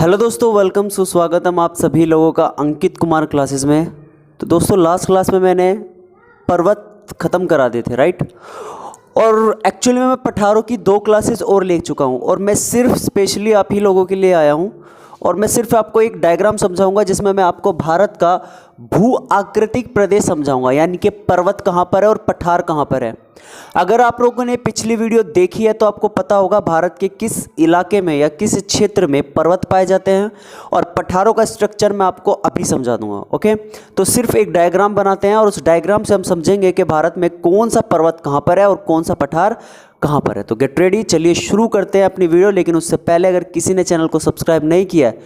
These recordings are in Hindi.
हेलो दोस्तों, वेलकम सुस्वागतम आप सभी लोगों का अंकित कुमार क्लासेस में। तो दोस्तों लास्ट क्लास में मैंने पर्वत ख़त्म करा दिए थे, राइट। और एक्चुअली में मैं पठारों की 2 क्लासेस और ले चुका हूँ और मैं सिर्फ स्पेशली आप ही लोगों के लिए आया हूँ और मैं सिर्फ आपको एक डायग्राम समझाऊंगा जिसमें मैं आपको भारत का भू आकृतिक प्रदेश समझाऊंगा, यानी कि पर्वत कहाँ पर है और पठार कहाँ पर है। अगर आप लोगों ने पिछली वीडियो देखी है तो आपको पता होगा भारत के किस इलाके में या किस क्षेत्र में पर्वत पाए जाते हैं और पठारों का स्ट्रक्चर मैं आपको अभी समझा दूंगा। ओके, तो सिर्फ एक डायग्राम बनाते हैं और उस डायग्राम से हम समझेंगे कि भारत में कौन सा पर्वत कहाँ पर है और कौन सा पठार कहाँ पर है। तो गेट रेडी, चलिए शुरू करते हैं अपनी वीडियो। लेकिन उससे पहले अगर किसी ने चैनल को सब्सक्राइब नहीं किया है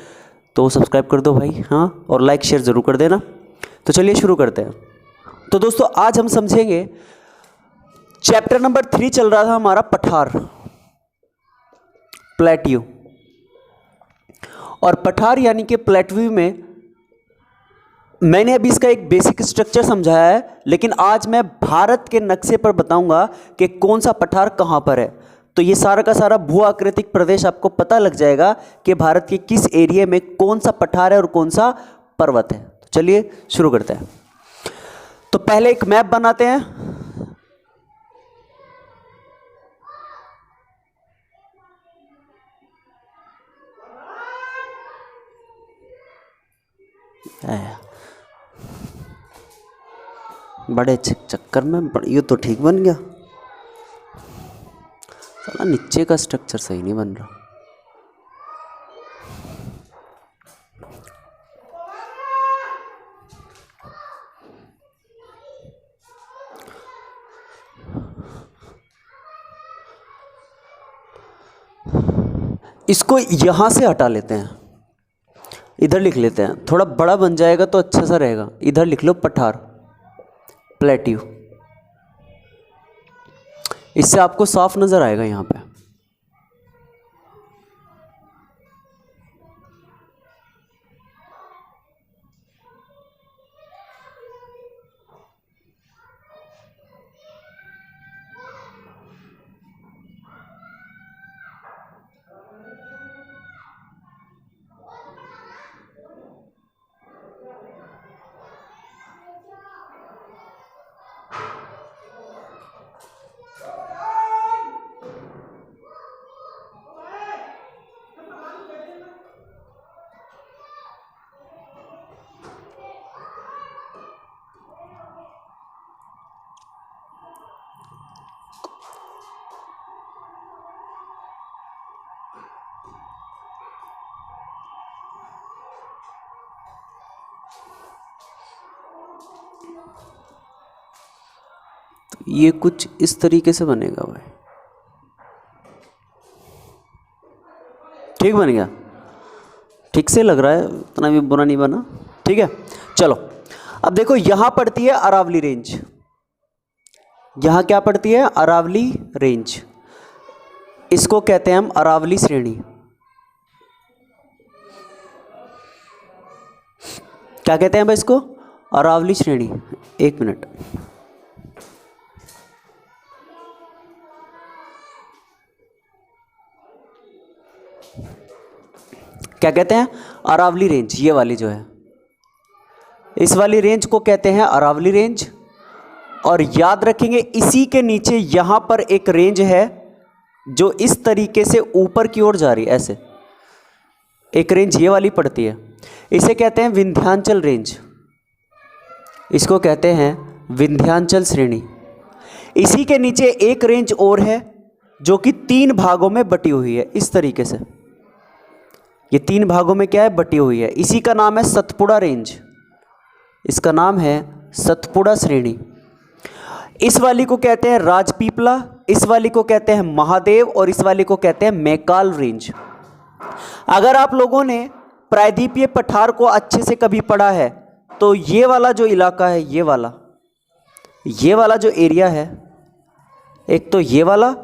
तो सब्सक्राइब कर दो भाई, हाँ, और लाइक शेयर ज़रूर कर देना। तो चलिए शुरू करते हैं। तो दोस्तों आज हम समझेंगे चैप्टर नंबर 3 चल रहा था हमारा पठार, प्लेट्यू। और पठार यानी कि प्लेट्यू में मैंने अभी इसका एक बेसिक स्ट्रक्चर समझाया है, लेकिन आज मैं भारत के नक्शे पर बताऊंगा कि कौन सा पठार कहां पर है। तो ये सारा का सारा भू आकृतिक प्रदेश आपको पता लग जाएगा कि भारत के किस एरिया में कौन सा पठार है और कौन सा पर्वत है। तो चलिए शुरू करते हैं। तो पहले एक मैप बनाते हैं। बड़े चक्कर में ये तो ठीक बन गया, साला नीचे का स्ट्रक्चर सही नहीं बन रहा। इसको यहां से हटा लेते हैं, इधर लिख लेते हैं, थोड़ा बड़ा बन जाएगा तो अच्छा सा रहेगा। इधर लिख लो पठार, प्लेट्यू, इससे आपको साफ नजर आएगा यहां पे। ये कुछ इस तरीके से बनेगा भाई, ठीक बन गया, ठीक से लग रहा है, इतना भी बुरा नहीं बना, ठीक है। चलो अब देखो यहां पड़ती है अरावली रेंज, यहां क्या पड़ती है? अरावली रेंज। इसको कहते हैं हम अरावली श्रेणी। क्या कहते हैं भाई इसको? अरावली श्रेणी। एक मिनट, क्या कहते हैं? अरावली रेंज। ये वाली जो है, इस वाली रेंज को कहते हैं अरावली रेंज। और याद रखेंगे इसी के नीचे यहां पर एक रेंज है जो इस तरीके से ऊपर की ओर जा रही है, ऐसे एक रेंज ये वाली पड़ती है, इसे कहते हैं विंध्याचल रेंज। इसको कहते हैं विंध्याचल श्रेणी। इसी के नीचे एक रेंज और है जो कि 3 भागों में बटी हुई है, इस तरीके से। ये 3 भागों में क्या है? बटी हुई है। इसी का नाम है सतपुड़ा रेंज, इसका नाम है सतपुड़ा श्रेणी। इस वाली को कहते हैं राजपीपला, इस वाली को कहते हैं महादेव और इस वाली को कहते हैं मैकाल रेंज। अगर आप लोगों ने प्रायद्वीपीय पठार को अच्छे से कभी पढ़ा है तो ये वाला जो इलाका है, ये वाला जो एरिया है, एक तो ये वाला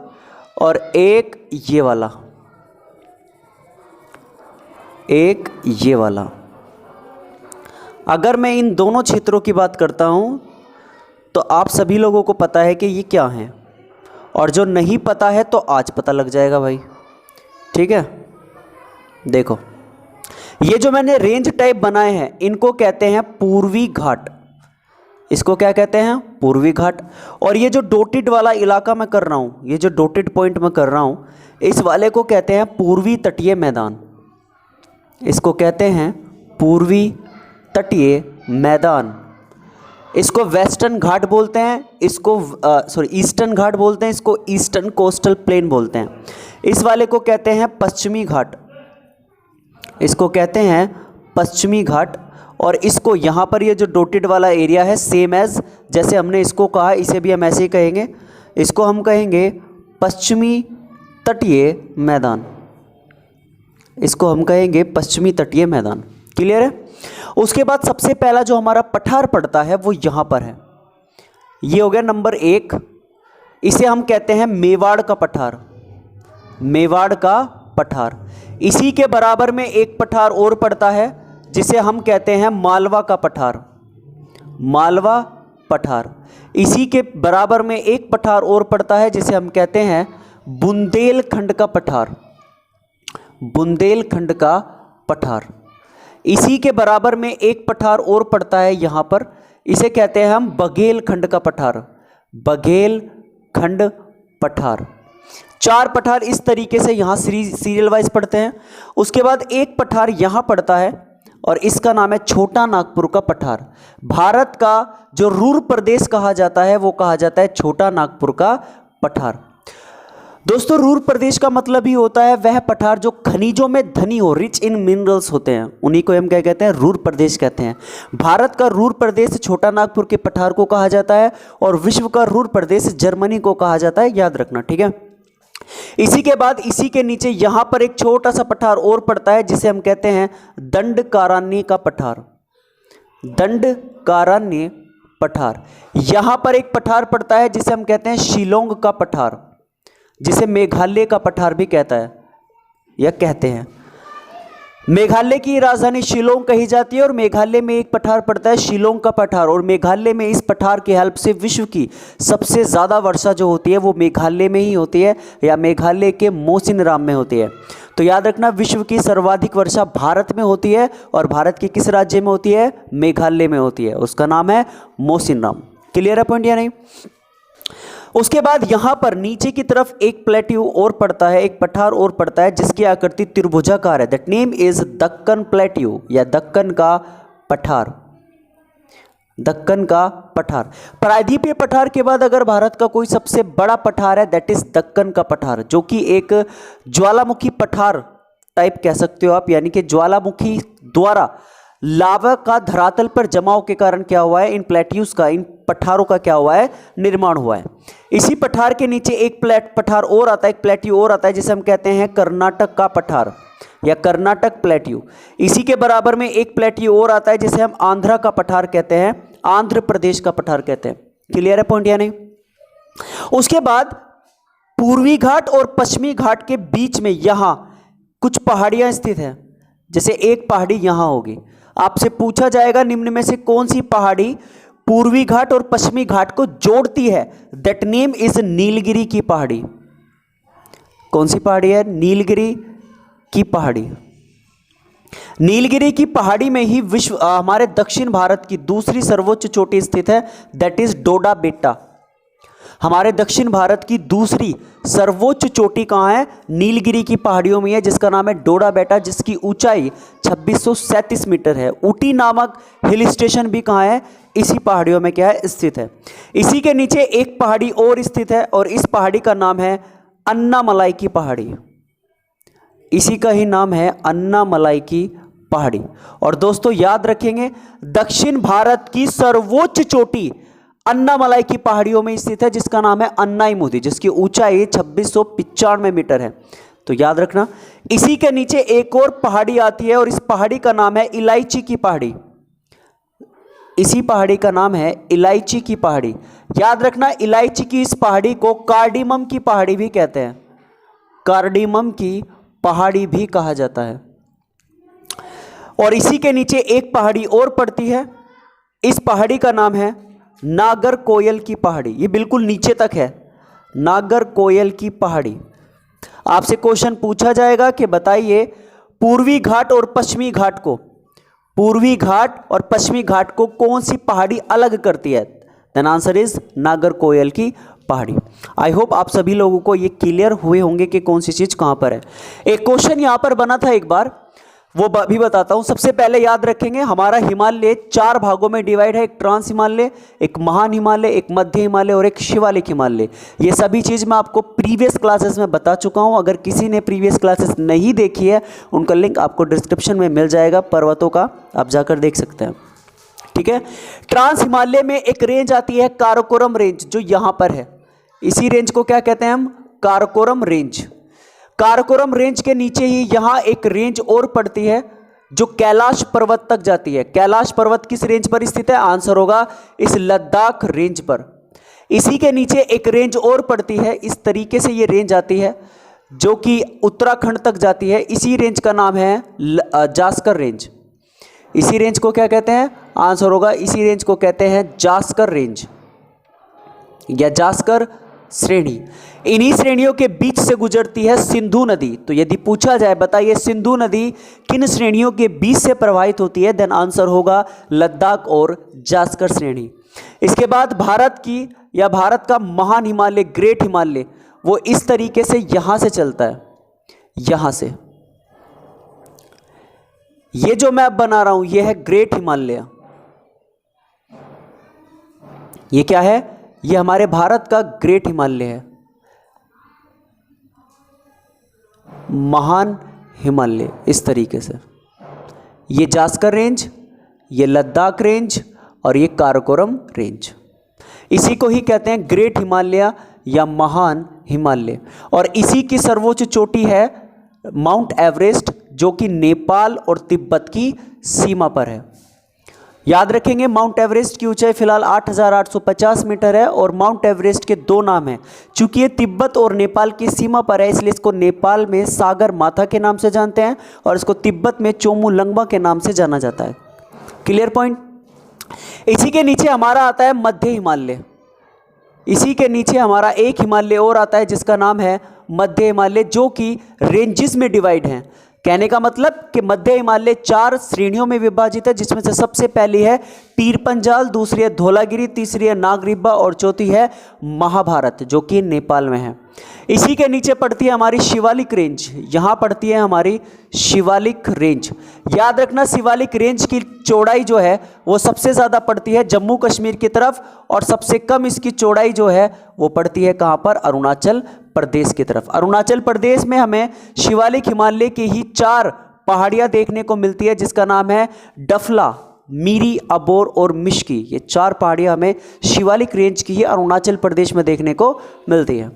और एक ये वाला, एक ये वाला। अगर मैं इन दोनों क्षेत्रों की बात करता हूं तो आप सभी लोगों को पता है कि ये क्या है, और जो नहीं पता है तो आज पता लग जाएगा भाई, ठीक है। देखो ये जो मैंने रेंज टाइप बनाए हैं इनको कहते हैं पूर्वी घाट। इसको क्या कहते हैं? पूर्वी घाट। और ये जो डोटेड वाला इलाका मैं कर रहा हूँ, ये जो डोटेड पॉइंट मैं कर रहा हूँ, इस वाले को कहते हैं पूर्वी तटीय मैदान। इसको कहते हैं पूर्वी तटीय मैदान। इसको वेस्टर्न घाट बोलते हैं, इसको ईस्टर्न घाट बोलते हैं, इसको ईस्टर्न कोस्टल प्लेन बोलते हैं। इस वाले को कहते हैं पश्चिमी घाट। इसको कहते हैं पश्चिमी घाट। और इसको यहाँ पर ये जो डोटेड वाला एरिया है, सेम एज जैसे हमने इसको कहा, इसे भी हम ऐसे ही कहेंगे। इसको हम कहेंगे पश्चिमी तटीय मैदान। इसको हम कहेंगे पश्चिमी तटीय मैदान। क्लियर है? उसके बाद सबसे पहला जो हमारा पठार पड़ता है वो यहाँ पर है। ये हो गया नंबर 1। इसे हम कहते हैं मेवाड़ का पठार। मेवाड़ का पठार। इसी के बराबर में एक पठार और पड़ता है जिसे हम कहते हैं मालवा का पठार। मालवा पठार। इसी के बराबर में एक पठार और पड़ता है जिसे हम कहते हैं बुंदेलखंड का पठार। बुंदेलखंड का पठार। इसी के बराबर में एक पठार और पड़ता है यहाँ पर, इसे कहते हैं हम बघेलखंड का पठार। बघेलखंड पठार। 4 पठार इस तरीके से यहाँ सीरियल वाइज पड़ते हैं। उसके बाद एक पठार यहाँ पड़ता है और इसका नाम है छोटा नागपुर का पठार। भारत का जो रूर प्रदेश कहा जाता है वो कहा जाता है छोटा नागपुर का पठार। दोस्तों, रूर प्रदेश का मतलब ही होता है वह पठार जो खनिजों में धनी हो, रिच इन मिनरल्स होते हैं, उन्हीं को हम क्या कहते हैं? रूर प्रदेश कहते हैं। भारत का रूर प्रदेश छोटा नागपुर के पठार को कहा जाता है और विश्व का रूर प्रदेश जर्मनी को कहा जाता है। याद रखना, ठीक है। इसी के बाद इसी के नीचे यहां पर एक छोटा सा पठार और पड़ता है जिसे हम कहते हैं दंडकारण्य का पठार। दंडकारण्य पठार। यहां पर एक पठार पड़ता है जिसे हम कहते हैं शिलोंग का पठार, जिसे मेघालय का पठार भी कहता है या कहते हैं। मेघालय की राजधानी शिलोंग कही जाती है और मेघालय में एक पठार पड़ता है शिलोंग का पठार। और मेघालय में इस पठार की हेल्प से विश्व की सबसे ज़्यादा वर्षा जो होती है वो मेघालय में ही होती है या मेघालय के मोसिनराम में होती है। तो याद रखना, विश्व की सर्वाधिक वर्षा भारत में होती है और भारत के किस राज्य में होती है? मेघालय में होती है। उसका नाम है मोसिनराम। क्लियर है पॉइंट या नहीं? उसके बाद यहां पर नीचे की तरफ एक प्लेट्यू और पड़ता है, एक पठार और पड़ता है जिसकी आकृति त्रिभुजाकार है। That name is Deccan plateau या दक्कन का पठार। दक्कन का पठार। प्रायद्वीपीय पठार के बाद अगर भारत का कोई सबसे बड़ा पठार है दैट इज दक्कन का पठार, जो कि एक ज्वालामुखी पठार टाइप कह सकते हो आप, यानी कि ज्वालामुखी द्वारा लावा का धरातल पर जमाव के कारण क्या हुआ है? इन प्लेट्यूज का, इन पठारों का क्या हुआ है? निर्माण हुआ है। इसी पठार के नीचे एक पठार और आता है, एक प्लेट्यू और आता है जिसे हम कहते हैं कर्नाटक का पठार या कर्नाटक प्लेट्यू। इसी के बराबर में एक प्लेट्यू और आता है जिसे हम आंध्रा का पठार कहते हैं, आंध्र प्रदेश का पठार कहते हैं। क्लियर है पॉइंट या नहीं? उसके बाद पूर्वी घाट और पश्चिमी घाट के बीच में यहां कुछ पहाड़ियां स्थित हैं। जैसे एक पहाड़ी यहां होगी, आपसे पूछा जाएगा निम्न में से कौन सी पहाड़ी पूर्वी घाट और पश्चिमी घाट को जोड़ती है? दैट नेम इज नीलगिरी की पहाड़ी। कौन सी पहाड़ी है? नीलगिरी की पहाड़ी। नीलगिरी की पहाड़ी में ही विश्व हमारे दक्षिण भारत की दूसरी सर्वोच्च चोटी स्थित है, दैट इज डोडा बेट्टा। हमारे दक्षिण भारत की दूसरी सर्वोच्च चोटी कहाँ है? नीलगिरी की पहाड़ियों में है, जिसका नाम है डोडा बेटा, जिसकी ऊंचाई 2637 मीटर है। ऊटी नामक हिल स्टेशन भी कहाँ है? इसी पहाड़ियों में क्या है? स्थित है। इसी के नीचे एक पहाड़ी और स्थित है और इस पहाड़ी का नाम है अन्नामलाई की पहाड़ी। इसी का ही नाम है अन्नामलाई की पहाड़ी। और दोस्तों याद रखेंगे, दक्षिण भारत की सर्वोच्च चोटी अन्नामलाई की पहाड़ियों में स्थित है, जिसका नाम है अन्नाईमुदी, जिसकी ऊंचाई 2695 मीटर है। तो याद रखना, इसी के नीचे एक और पहाड़ी आती है और इस पहाड़ी का नाम है इलायची की पहाड़ी। इसी पहाड़ी का नाम है इलायची की पहाड़ी। याद रखना, इलायची की इस पहाड़ी को कार्डिमम की पहाड़ी भी कहते हैं। कार्डिमम की पहाड़ी भी कहा जाता है। और इसी के नीचे एक पहाड़ी और पड़ती है, इस पहाड़ी का नाम है नागरकोयल की पहाड़ी। ये बिल्कुल नीचे तक है, नागरकोयल की पहाड़ी। आपसे क्वेश्चन पूछा जाएगा कि बताइए पूर्वी घाट और पश्चिमी घाट को, पूर्वी घाट और पश्चिमी घाट को कौन सी पहाड़ी अलग करती है? देन आंसर इज नागरकोयल की पहाड़ी। आई होप आप सभी लोगों को ये क्लियर हुए होंगे कि कौन सी चीज कहां पर है। एक क्वेश्चन यहां पर बना था एक बार, वो भी बताता हूं। सबसे पहले याद रखेंगे हमारा हिमालय 4 भागों में डिवाइड है, एक ट्रांस हिमालय, एक महान हिमालय, एक मध्य हिमालय और एक शिवालिक हिमालय। ये सभी चीज़ मैं आपको प्रीवियस क्लासेस में बता चुका हूं। अगर किसी ने प्रीवियस क्लासेस नहीं देखी है, उनका लिंक आपको डिस्क्रिप्शन में मिल जाएगा, पर्वतों का, आप जाकर देख सकते हैं। ठीक है, ट्रांस हिमालय में एक रेंज आती है काराकोरम रेंज, जो यहां पर है। इसी रेंज को क्या कहते हैं हम? काराकोरम रेंज। काराकोरम रेंज के नीचे ही यहां एक रेंज और पड़ती है जो कैलाश पर्वत तक जाती है। कैलाश पर्वत किस रेंज पर स्थित है? आंसर होगा इस लद्दाख रेंज पर। इसी के नीचे एक रेंज और पड़ती है, इस तरीके से ये रेंज आती है जो कि उत्तराखंड तक जाती है। इसी रेंज का नाम है जास्कर रेंज। इसी रेंज को क्या कहते हैं? आंसर होगा इसी रेंज को कहते हैं जास्कर रेंज या जास्कर श्रेणी। इन्हीं श्रेणियों के बीच से गुजरती है सिंधु नदी। तो यदि पूछा जाए बताइए सिंधु नदी किन श्रेणियों के बीच से प्रवाहित होती है, देन आंसर होगा लद्दाख और जास्कर श्रेणी। इसके बाद भारत की या भारत का महान हिमालय, ग्रेट हिमालय, वो इस तरीके से यहां से चलता है, यहां से। ये जो मैं अब बना रहा हूं ये है ग्रेट हिमालय। ये क्या है? ये हमारे भारत का ग्रेट हिमालय है, महान हिमालय, इस तरीके से। ये जास्कर रेंज, ये लद्दाख रेंज और ये काराकोरम रेंज। इसी को ही कहते हैं ग्रेट हिमालय या महान हिमालय। और इसी की सर्वोच्च चोटी है माउंट एवरेस्ट, जो कि नेपाल और तिब्बत की सीमा पर है। याद रखेंगे माउंट एवरेस्ट की ऊंचाई फिलहाल 8,850 मीटर है और माउंट एवरेस्ट के 2 नाम हैं। चूंकि ये तिब्बत और नेपाल की सीमा पर है, इसलिए इसको नेपाल में सागर माथा के नाम से जानते हैं और इसको तिब्बत में चोमू लंगमा के नाम से जाना जाता है। Clear point? इसी के नीचे हमारा आता है मध्य हिमालय। इसी के नीचे हमारा एक हिमालय और आता है जिसका नाम है मध्य हिमालय, जो कि रेंजेस में डिवाइड है। कहने का मतलब कि मध्य हिमालय 4 श्रेणियों में विभाजित है, जिसमें से सबसे पहली है पीर पंजाल, दूसरी है धौलागिरी, तीसरी है नागरिब्बा और चौथी है महाभारत, जो कि नेपाल में है। इसी के नीचे पड़ती है हमारी शिवालिक रेंज। यहाँ पड़ती है हमारी शिवालिक रेंज। याद रखना शिवालिक रेंज की चौड़ाई जो है वो सबसे ज़्यादा पड़ती है जम्मू कश्मीर की तरफ और सबसे कम इसकी चौड़ाई जो है वो पड़ती है कहाँ पर? अरुणाचल प्रदेश की तरफ। अरुणाचल प्रदेश में हमें शिवालिक हिमालय की ही 4 पहाड़ियाँ देखने को मिलती है, जिसका नाम है डफला, मीरी, अबोर और मिश्की। ये 4 पहाड़ियाँ हमें शिवालिक रेंज की ही अरुणाचल प्रदेश में देखने को मिलती है।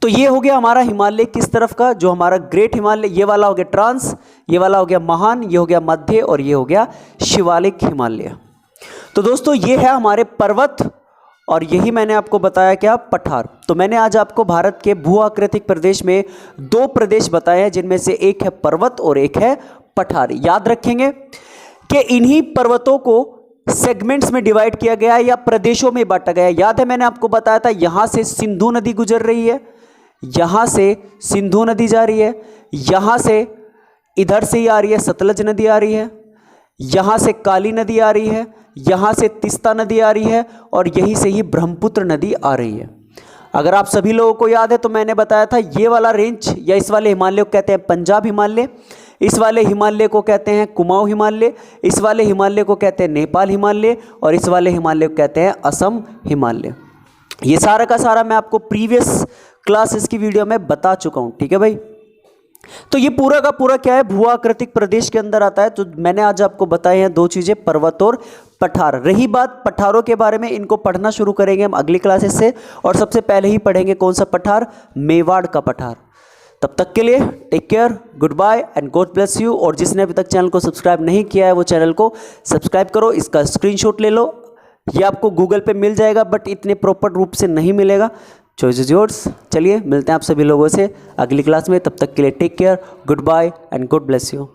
तो ये हो गया हमारा हिमालय किस तरफ का, जो हमारा ग्रेट हिमालय, ये वाला हो गया ट्रांस, ये वाला हो गया महान, ये हो गया मध्य और ये हो गया शिवालिक हिमालय। तो दोस्तों ये है हमारे पर्वत और यही मैंने आपको बताया क्या? पठार। तो मैंने आज आपको भारत के भू आकृतिक प्रदेश में 2 प्रदेश बताए हैं, जिनमें से एक है पर्वत और एक है पठार। याद रखेंगे कि इन्हीं पर्वतों को सेगमेंट्स में डिवाइड किया गया है या प्रदेशों में बांटा गया है। याद है मैंने आपको बताया था यहां से सिंधु नदी गुजर रही है, यहां से सिंधु नदी जा रही है, यहां से इधर से ही आ रही है सतलज नदी आ रही है, यहां से काली नदी आ रही है, यहां से तिस्ता नदी आ रही है और यहीं से ही ब्रह्मपुत्र नदी आ रही है। अगर आप सभी लोगों को याद है तो मैंने बताया था ये वाला रेंज या इस वाले हिमालय को कहते हैं पंजाब हिमालय, इस वाले हिमालय को कहते हैं कुमाऊं हिमालय, इस वाले हिमालय को कहते हैं नेपाल हिमालय और इस वाले हिमालय को कहते हैं असम हिमालय। ये सारा का सारा मैं आपको प्रीवियस क्लासेस की वीडियो में बता चुका हूं। ठीक है भाई? तो ये पूरा का पूरा क्या है? भू आकृतिक प्रदेश के अंदर आता है। तो मैंने आज आपको बताए हैं 2 चीजें, पर्वत और पठार। रही बात पठारों के बारे में, इनको पढ़ना शुरू करेंगे हम अगली क्लासेस से और सबसे पहले ही पढ़ेंगे कौन सा पठार? मेवाड़ का पठार। तब तक के लिए take care, good bye and God bless you. और जिसने अभी तक चैनल को सब्सक्राइब नहीं किया है वो चैनल को सब्सक्राइब करो, इसका स्क्रीनशॉट ले लो। ये आपको गूगल पे मिल जाएगा बट इतने प्रॉपर रूप से नहीं मिलेगा। Choice is yours. चलिए मिलते हैं आप सभी लोगों से अगली क्लास में, तब तक के लिए take care, good bye and God bless you.